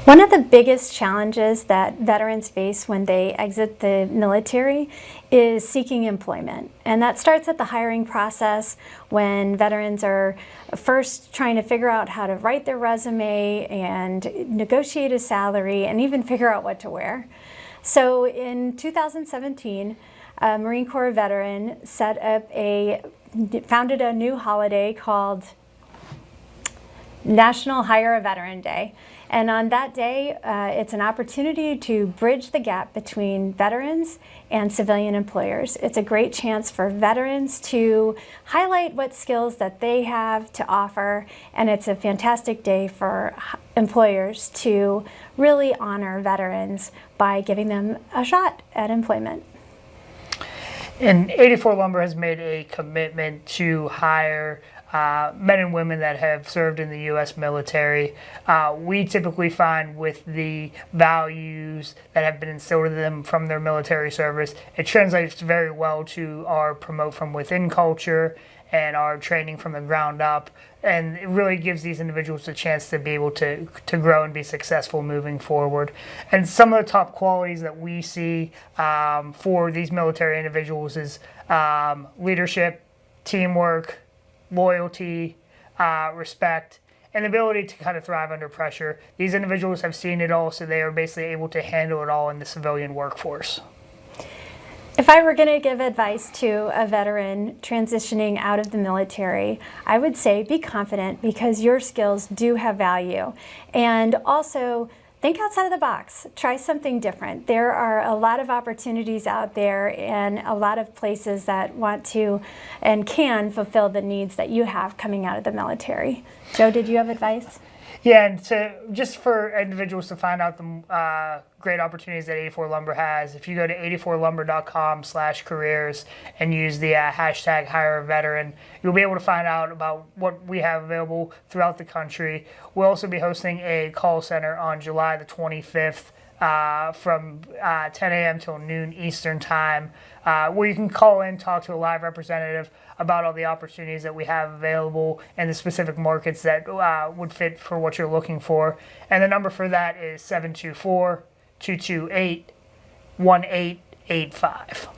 One of the biggest challenges that veterans face when they exit the military is seeking employment. And that starts at the hiring process when veterans are first trying to figure out how to write their resume and negotiate a salary and even figure out what to wear. So in 2017, a Marine Corps veteran founded a new holiday called National Hire a Veteran Day. And on that day, it's an opportunity to bridge the gap between veterans and civilian employers. It's a great chance for veterans to highlight what skills that they have to offer, and it's a fantastic day for employers to really honor veterans by giving them a shot at employment. And 84 Lumber has made a commitment to hire men and women that have served in the U.S. military. We typically find with the values that have been instilled in them from their military service, it translates very well to our promote from within culture and our training from the ground up. And it really gives these individuals a chance to be able to grow and be successful moving forward. And some of the top qualities that we see for these military individuals is leadership, teamwork, loyalty, respect, and the ability to kind of thrive under pressure. These individuals have seen it all, so they are basically able to handle it all in the civilian workforce. If I were going to give advice to a veteran transitioning out of the military, I would say be confident because your skills do have value. And also, think outside of the box. Try something different. There are a lot of opportunities out there and a lot of places that want to and can fulfill the needs that you have coming out of the military. Joe, did you have advice? Yeah, and just for individuals to find out the great opportunities that 84 Lumber has, if you go to 84lumber.com/careers and use the hashtag #HireAVeteran, you'll be able to find out about what we have available throughout the country. We'll also be hosting a call center on July the 25th from 10 a.m. till noon Eastern time, where you can call in, talk to a live representative about all the opportunities that we have available and the specific markets that would fit for what you're looking for. And the number for that is 724-228-1885.